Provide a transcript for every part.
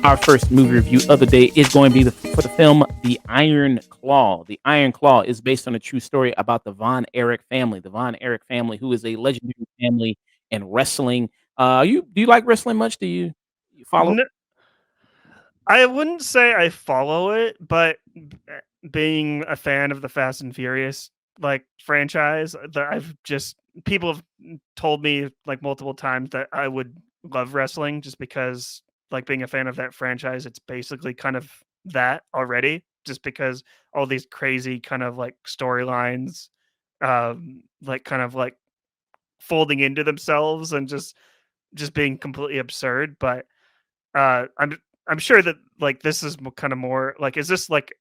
Our first movie review of the day is going to be for the film The Iron Claw. The Iron Claw is based on a true story about the Von Erich family. The Von Erich family, who is a legendary family in wrestling. Do you like wrestling much? Do you follow? N I wouldn't say I follow it, but being a fan of the Fast and Furious, like, franchise, that I've just people have told me, like, multiple times that I would love wrestling just because, like, being a fan of that franchise, it's basically kind of that already, just because all these crazy kind of, like, storylines, like, kind of, like, folding into themselves and just being completely absurd, but I'm sure that, like, this is kind of more like, is this like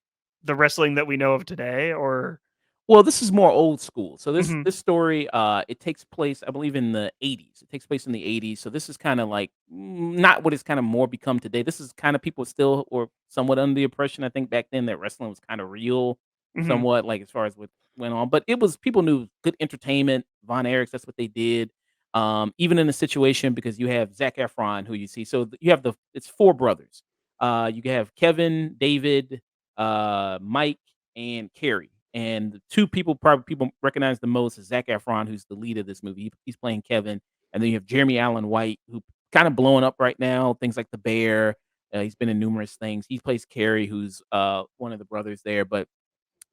the wrestling that we know of today, or? Well, this is more old school. So this Mhm, this story, it takes place, I believe, in the '80s. It takes place in the '80s. So this is kind of like not what it's kind of more become today. This is kind of people still or somewhat under the impression, I think, back then that wrestling was kind of real, mhm, somewhat like as far as what went on. But it was people knew good entertainment. Von Erichs, that's what they did. Even in a situation because you have Zac Efron, who you see. So you have it's four brothers. You have Kevin, David, Mike, and Kerry. And the two people probably people recognize the most is Zac Efron, who's the lead of this movie. He's playing Kevin, and then you have Jeremy Allen White, who kind of blowing up right now. Things like The Bear. He's been in numerous things. He plays Kerry, who's one of the brothers there. But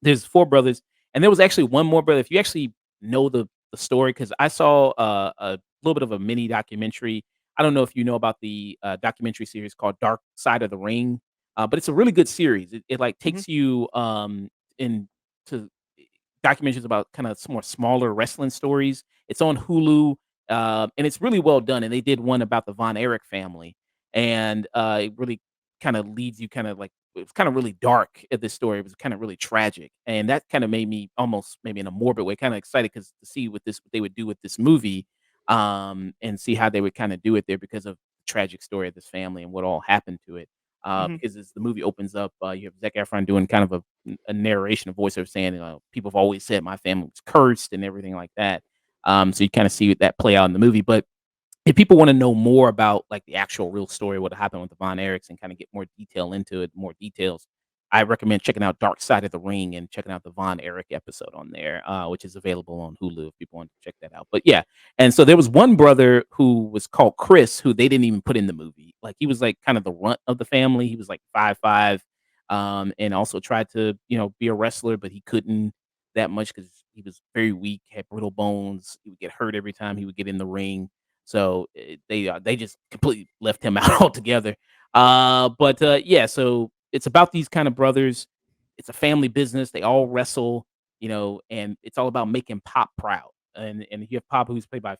there's four brothers, and there was actually one more brother. If you actually know the story, because I saw a little bit of a mini documentary. I don't know if you know about the documentary series called Dark Side of the Ring, but it's a really good series. It like mhm, takes you into documentaries about kind of more smaller wrestling stories. It's on Hulu, and it's really well done. And they did one about the Von Erich family, and it really kind of leads you kind of like it was kind of really dark at this story. It was kind of really tragic, and that kind of made me almost maybe in a morbid way kind of excited because to see what they would do with this movie, and see how they would kind of do it there because of the tragic story of this family and what all happened to it. mhm, Because as the movie opens up, you have Zac Efron doing kind of a narration, a voiceover saying, "People have always said my family was cursed and everything like that." So you kind of see that play out in the movie. But if people want to know more about like the actual real story, what happened with the Von Erichs, and kind of get more detail into it, more details, I recommend checking out Dark Side of the Ring and checking out the Von Erich episode on there, which is available on Hulu if people want to check that out. But yeah, and so there was one brother who was called Chris, who they didn't even put in the movie. Like he was like kind of the runt of the family. He was like 5'5", and also tried to be a wrestler, but he couldn't that much because he was very weak, had brittle bones. He would get hurt every time he would get in the ring. So they just completely left him out altogether. But yeah, so it's about these kind of brothers. It's a family business. They all wrestle, and it's all about making Pop proud. And you have Pop, who's played by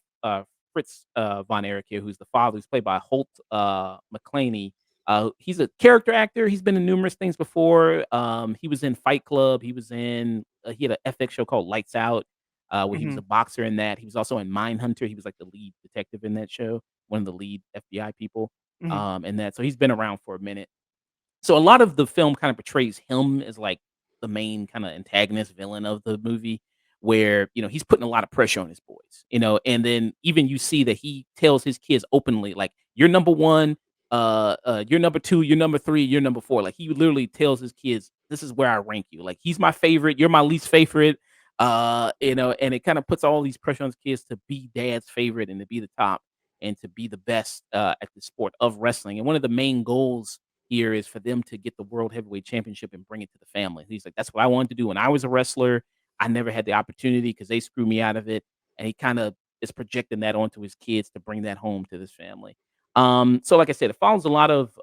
Fritz Von Erich here, who's the father, who's played by Holt McClaney. He's a character actor. He's been in numerous things before. He was in Fight Club. He had an FX show called Lights Out, where he was mhm, a boxer in that. He was also in Mindhunter. He was like the lead detective in that show, one of the lead FBI people. mhm. In that, so he's been around for a minute. So a lot of the film kind of portrays him as like the main kind of antagonist villain of the movie, where he's putting a lot of pressure on his boys, and then even you see that he tells his kids openly, like, "You're number one, you're number two, you're number three, you're number four." Like he literally tells his kids, "This is where I rank you. Like he's my favorite, you're my least favorite." And it kind of puts all these pressure on his kids to be dad's favorite and to be the top and to be the best at the sport of wrestling. And one of the main goals here is for them to get the World Heavyweight Championship and bring it to the family. He's like, "That's what I wanted to do when I was a wrestler. I never had the opportunity because they screwed me out of it." And he kind of is projecting that onto his kids to bring that home to this family. So like I said, it follows a lot of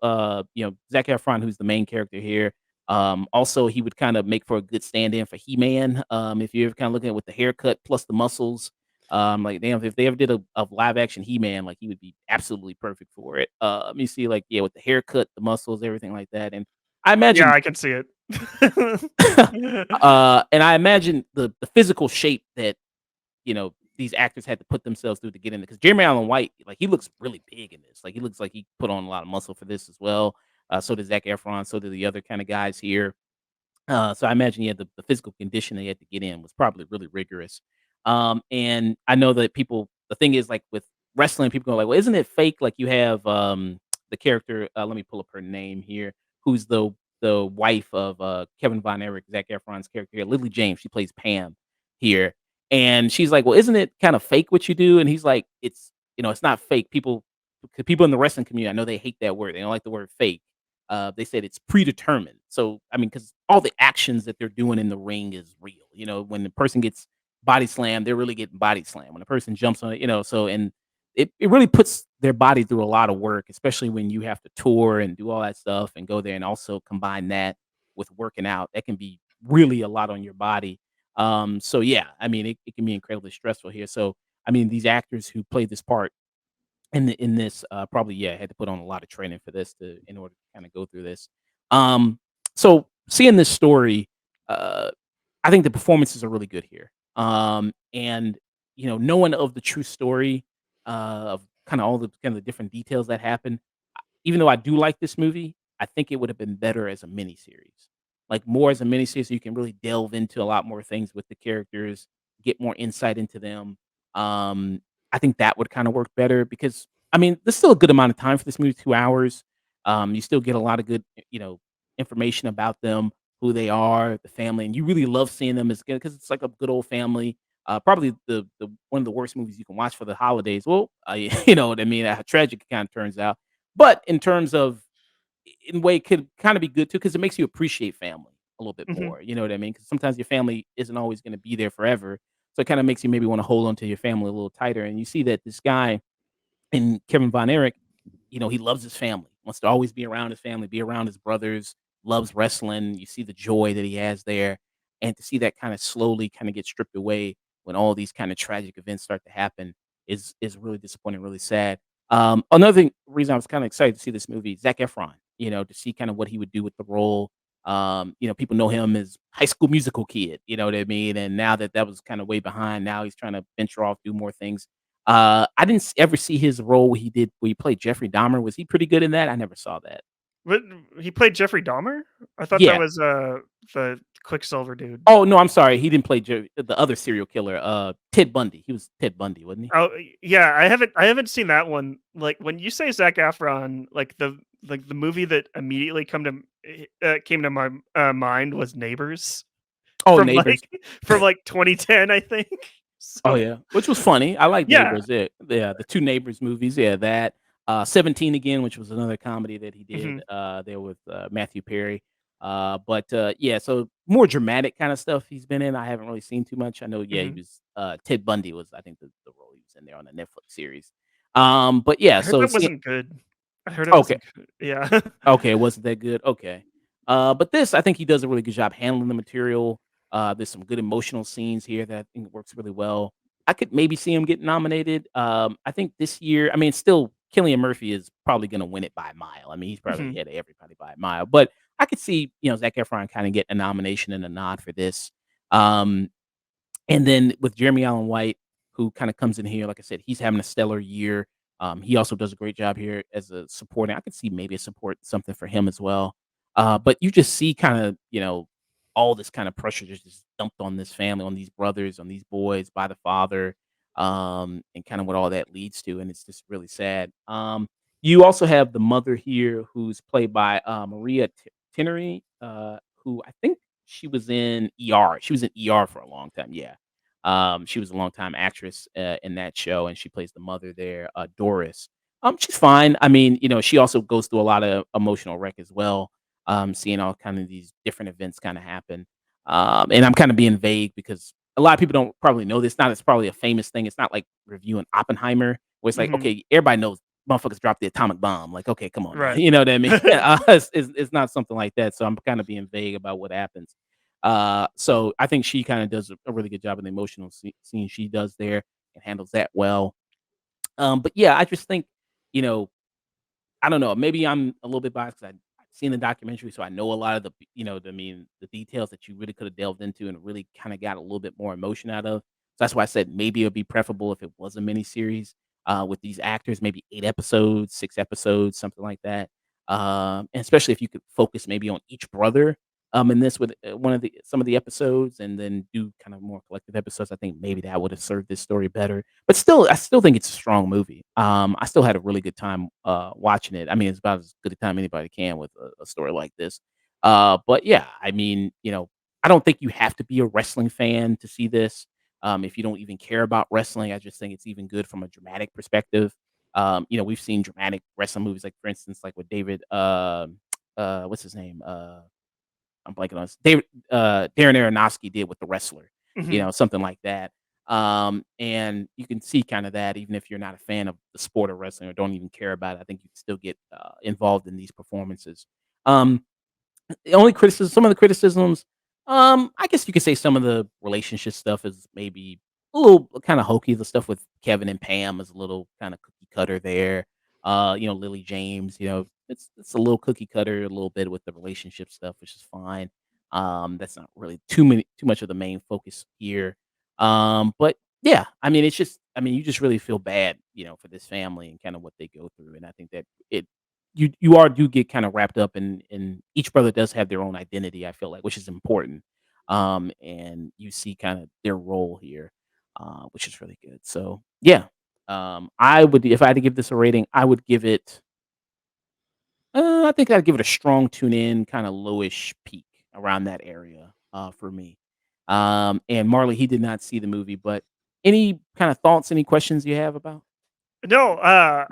Zac Efron, who's the main character here. Also, he would kind of make for a good stand-in for He-Man. If you're ever kind of looking at with the haircut plus the muscles, like damn, if they ever did a live action He-Man, like he would be absolutely perfect for it. Let me see, like, yeah, with the haircut, the muscles, everything like that. And I Yeah, imagine I can see it. and I imagine the physical shape that these actors had to put themselves through to get in it. Because Jeremy Allen White, like he looks really big in this. Like he looks like he put on a lot of muscle for this as well. So does Zac Efron. So do the other kind of guys here. So I imagine, yeah, the physical condition they had to get in was probably really rigorous. And I know that people the thing is, like, with wrestling, people go like, "Well, isn't it fake?" Like, you have, the character, let me pull up her name here, who's the wife of, Kevin Von Erich, Zac Efron's character here, Lily James, she plays Pam here, and she's like, "Well, isn't it kinda fake what you do?" And he's like, it's not fake." People in the wrestling community, I know they hate that word, they don't like the word fake. They said it's predetermined. So, I mean, because all the actions that they're doing in the ring is real. When the person gets body slammed, they're really getting body slammed. When a person jumps on it, so and it really puts their body through a lot of work, especially when you have to tour and do all that stuff and go there and also combine that with working out. That can be really a lot on your body. So yeah, I mean, it can be incredibly stressful here. So, I mean, these actors who played this part in this, probably, yeah, had to put on a lot of training for this to in order to kinda go through this. Um, so seeing this story, uh, I think the performances are really good here. And, knowing of the true story, of kinda all the kind of the different details that happen, even though I do like this movie, I think it would have been better as a miniseries. Like, more as a miniseries so you can really delve into a lot more things with the characters, get more insight into them. Um, I think that would kinda work better because, I mean, there's still a good amount of time for this movie, 2 hours. You still get a lot of good, information about them, who they are, the family, and you really love seeing them as good because it's like a good old family. Probably the one of the worst movies you can watch for the holidays. Well, you know what I mean, how tragic it kinda turns out. But in terms of in a way, it could kinda be good too because it makes you appreciate family a little bit Hmm. more, you know what I mean? Because sometimes your family isn't always gonna be there forever, so it kinda makes you maybe wanna hold on to your family a little tighter, and you see that this guy and Kevin Von Erich, he loves his family, wants to always be around his family, be around his brothers, loves wrestling. You see the joy that he has there, and to see that kind of slowly kind of get stripped away when all these kind of tragic events start to happen is really disappointing, really sad. Reason I was kind of excited to see this movie, Zac Efron, to see kind of what he would do with the role. People know him as High School Musical kid, you know what I mean? And now that was kind of way behind, now he's trying to venture off, do more things. I didn't ever see his role he did where he played Jeffrey Dahmer. Was he pretty good in that? I never saw that. But he played Jeffrey Dahmer. I thought that Yeah. was the Quicksilver dude. Oh, no, I'm sorry. He didn't play the other serial killer, Ted Bundy. He was Ted Bundy, wasn't he? Oh, yeah, I haven't seen that one. Like, when you say Zac Efron, like the movie that immediately came to my, mind was Neighbors Oh, from, Neighbors. like from, like, 2010, I think. Oh, So, yeah, which was funny. I like yeah. Neighbors. Yeah, the 2 Neighbors movies. Yeah, that. 17 Again, which was another comedy that he did, Mhm, there with, Matthew Perry. Yeah, so more dramatic kinda stuff he's been in, I haven't really seen too much. I know, yeah, he mhm. was, Ted Bundy was, I think, the role he was in there on the Netflix series. But yeah, I heard so that see wasn't good. I heard it okay. wasn't good. Yeah. Okay, it wasn't that good? Okay. But this, I think he does a really good job handling the material. There's some good emotional scenes here that I think works really well. I could maybe see him get nominated. I think this year, I mean, still, Killian Murphy is probably going to win it by a mile. I mean, he's probably Mhm, ahead of everybody by a mile. But I could see, Zac Efron kind of get a nomination and a nod for this. Um, and then with Jeremy Allen White, who kinda comes in here, like I said, he's having a stellar year. He also does a great job here as a supporting. I could see maybe a support something for him as well. But you just see kinda, all this kind of pressure just dumped on this family, on these brothers, on these boys by the father, and kinda what all that leads to, and it's just really sad. You also have the mother here who's played by, Maria Tinery, who I think she was in ER. She was in ER for a long time, yeah. She was a longtime actress, in that show, and she plays the mother there, Doris. She's fine. I mean, she also goes through a lot of emotional wreck as well, seeing all kind of these different events kinda happen. And I'm kinda being vague because a lot of people don't probably know this. Not it's probably a famous thing. It's not like reviewing Oppenheimer, where it's like, mhm. okay, everybody knows motherfuckers dropped the atomic bomb. Like, okay, come on now. Right. You know what I mean? It's not something like that. So I'm kind of being vague about what happens. So I think she kind of does a really good job in the emotional scene she does there and handles that well. But yeah, I just think, you know, I don't know, maybe I'm a little bit biased 'cause I've seen the documentary, so I know a lot of the details that you really could have delved into and really kinda got a little bit more emotion out of. So that's why I said maybe it would be preferable if it was a miniseries, with these actors, maybe 8 episodes, 6 episodes, something like that. And especially if you could focus maybe on each brother, in this with one of the some of the episodes, and then do kind of more collective episodes. I think maybe that would have served this story better. But still, I still think it's a strong movie. I still had a really good time watching it. I mean, it's about as good a time anybody can with a story like this. But yeah, I mean, I don't think you have to be a wrestling fan to see this. If you don't even care about wrestling, I just think it's even good from a dramatic perspective. We've seen dramatic wrestling movies, like for instance, like with David, what's his name? I'm blanking on his David, Darren Aronofsky did with The Wrestler, Mhm. something like that. And you can see kind of that even if you're not a fan of the sport of wrestling or don't even care about it. I think you can still get involved in these performances. Um, the only criticism some of the criticisms, I guess you could say some of the relationship stuff is maybe a little kinda hokey. The stuff with Kevin and Pam is a little kinda cookie cutter there. Lily James, it's a little cookie cutter a little bit with the relationship stuff, which is fine. That's not really too much of the main focus here. But yeah, I mean, you just really feel bad, for this family and kinda what they go through, and I think that it do get kinda wrapped up in each brother does have their own identity, I feel like, which is important. And you see kinda their role here, which is really good. So, yeah, I would if I had to give this a rating, I would give it, I think I'd give it a strong tune in, kinda lowish peak around that area, for me. And Marley, he did not see the movie, but any kinda thoughts, any questions you have about. No,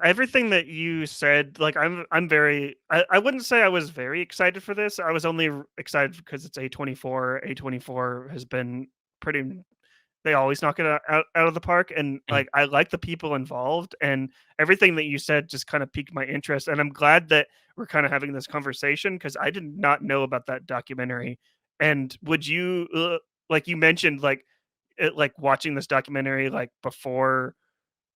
everything that you said, like I'm very I wouldn't say I was very excited for this. I was only excited because it's A24. A24 has been pretty they always knock it out of the park, and, Mhm. like, I like the people involved, and everything that you said just kinda piqued my interest, and I'm glad that we're kinda having this conversation because I did not know about that documentary, and would you, like you mentioned, like, watching this documentary, like, before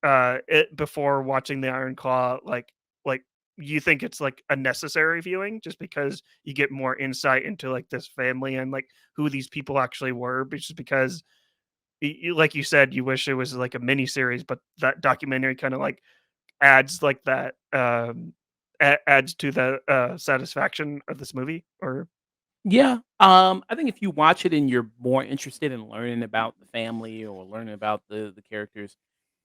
watching the Iron Claw, like, you think it's, like, a necessary viewing just because you get more insight into, like, this family and, like, who these people actually were, but just because like you said, you wish it was like a mini series, but that documentary kind of like adds like that adds to the satisfaction of this movie. Or Yeah, I think if you watch it and you're more interested in learning about the family or learning about the characters,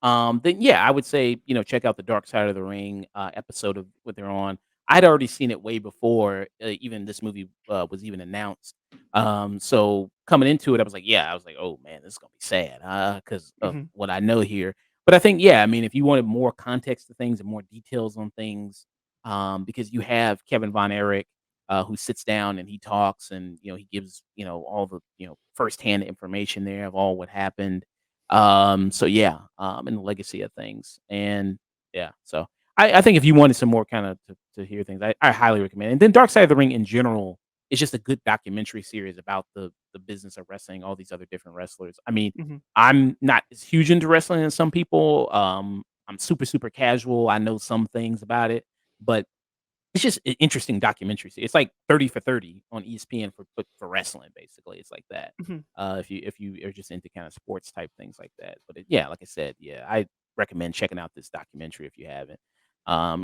then yeah, I would say check out the Dark Side of the Ring episode of what they're on. I'd already seen it way before even this movie was even announced. So coming into it, I was like, oh man, this is gonna be sad because of Mhm, what I know here. But I think yeah, I mean, if you wanted more context to things and more details on things, because you have Kevin Von Erich who sits down and he talks and he gives all the firsthand information there of all what happened. So yeah, and the legacy of things, and yeah, so I think if you wanted some more kind of to hear things, I highly recommend it. And then Dark Side of the Ring in general is just a good documentary series about the business of wrestling, all these other different wrestlers. I mean, mhm, I'm not as huge into wrestling as some people. I'm super casual. I know some things about it, but it's just an interesting documentary se it's like 30 for 30 on ESPN for wrestling, basically, it's like that, mhm, if you are just into kinda sports type things like that, but yeah, like I said, yeah, I recommend checking out this documentary if you haven't.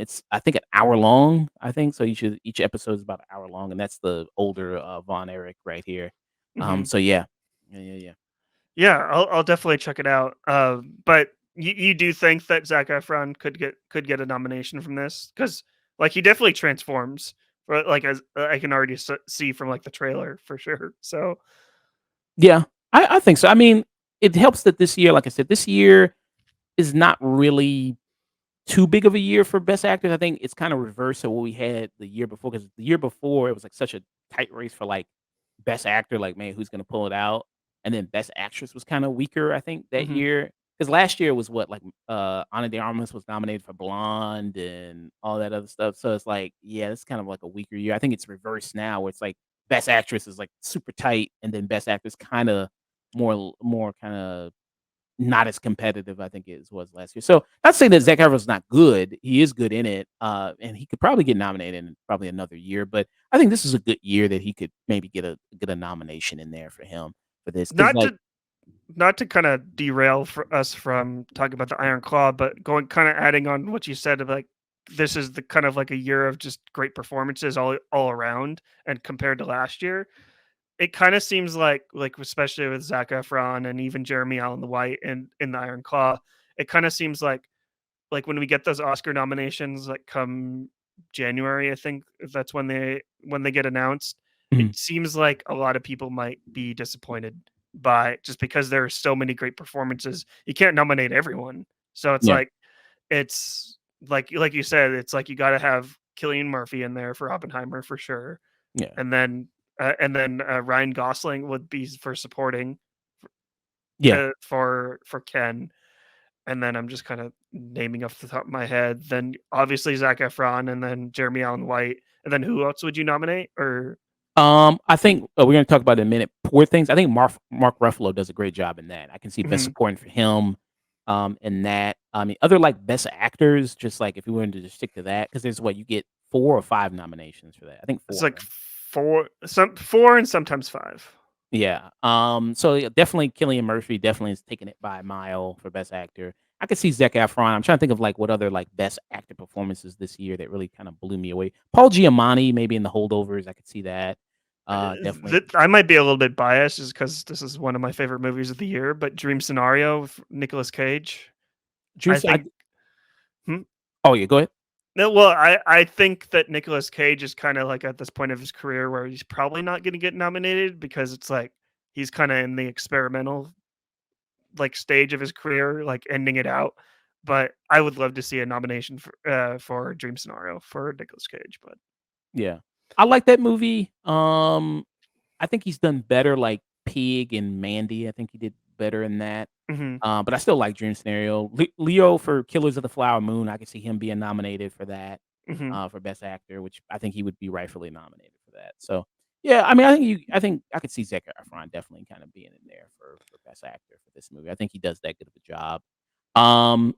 It's, I think, an hour long, I think, so each episode is about an hour long, and that's the older, Von Erich right here. mhm. So yeah. Yeah. Yeah, I'll definitely check it out. But you do think that Zac Efron could get a nomination from this? Because like he definitely transforms. Like as I can already see from like the trailer for sure. So. Yeah, I think so. I mean, it helps that this year, like I said, this year is not really too big of a year for best actors. I think it's kind of reverse of what we had the year before, because the year before it was like such a tight race for like best actor, like man, who's gonna pull it out? And then best actress was kind of weaker, I think, that Mhm, year. Because last year was what, like Ana de Armas was nominated for Blonde and all that other stuff. So it's like, yeah, it's kind of like a weaker year. I think it's reversed now where it's like best actress is like super tight, and then best actress kind of more kind of not as competitive, I think it was last year. So, not saying that Zac Efron's not good. He is good in it, and he could probably get nominated in probably another year. But I think this is a good year that he could maybe get a nomination in there for him for this. Because not like, to not to kind of derail for us from talking about the Iron Claw, but going kind of adding on what you said of like this is the kind of like a year of just great performances all around, and compared to last year, it kind of seems like especially with Zac Efron and even Jeremy Allen White in the Iron Claw, it kind of seems like when we get those Oscar nominations, like come January, I think that's when they get announced. It Mhm. seems like a lot of people might be disappointed by just because there are so many great performances. You can't nominate everyone, so Yeah, it's like you said, it's like you got to have Killian Murphy in there for Oppenheimer for sure, yeah, and then Ryan Gosling would be for supporting yeah. for Ken, and then I'm just kind of naming off the top of my head. Then obviously Zac Efron, and then Jeremy Allen White, and then who else would you nominate? Or I think we're gonna talk about it in a minute. Poor Things. I think Mark Ruffalo does a great job in that. I can see best mhm. supporting for him. In that. I mean, other like best actors. Just like if we wanted to just stick to that, because there's what you get 4 or 5 nominations for that. I think It's 4, like right? four and sometimes five. Yeah. So yeah, definitely Killian Murphy definitely is taking it by a mile for best actor. I could see Zac Efron. I'm trying to think of like what other like best actor performances this year that really kind of blew me away. Paul Giamatti, maybe in The Holdovers. I could see that. Definitely. I might be a little bit biased just because this is one of my favorite movies of the year, but Dream Scenario with Nicolas Cage. I Dreams. think. Hmm? Oh yeah, go ahead. No, well, I think that Nicolas Cage is kind of like at this point of his career where he's probably not going to get nominated because it's like he's kind of in the experimental like stage of his career, like ending it out. But I would love to see a nomination for Dream Scenario for Nicolas Cage. But Yeah. I like that movie. I think he's done better like Pig and Mandy. I think he did better in that. hmm But I still like Dream Scenario. Leo for Killers of the Flower Moon. I could see him being nominated for that, hmm for Best Actor, which I think he would be rightfully nominated for that. So yeah, I mean, I think I could see Zac Efron definitely kind of being in there for Best Actor for this movie. I think he does that good of a job.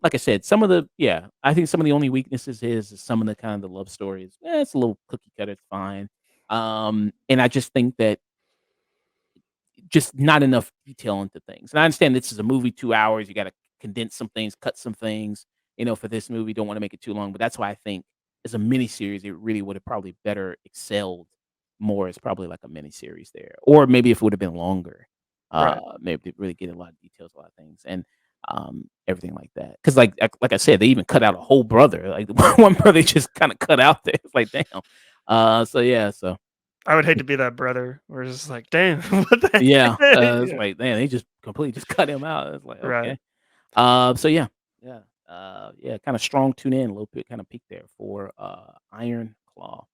Like I said, I think some of the only weaknesses is some of the kind of the love stories. It's a little cookie cutter, it's fine. And I just think that just not enough detail into things. And I understand this is a movie, 2 hours, you gotta condense some things, cut some things, for this movie, don't wanna make it too long, but that's why I think as a miniseries, it really would have probably better excelled more as probably like a miniseries there. Or maybe if it would have been longer, right. maybe to really get a lot of details, a lot of things, and, everything like that. Because like I said, they even cut out a whole brother, like, one brother just kinda cut out there. It's like, damn. So yeah, so I would hate to be that brother where it's just like, damn, what the yeah, heck? it's Yeah, like, man, they just completely just cut him out. It's like, right. okay. So yeah, yeah, yeah, kinda strong tune in, a little bit kinda peak there for, Iron Claw.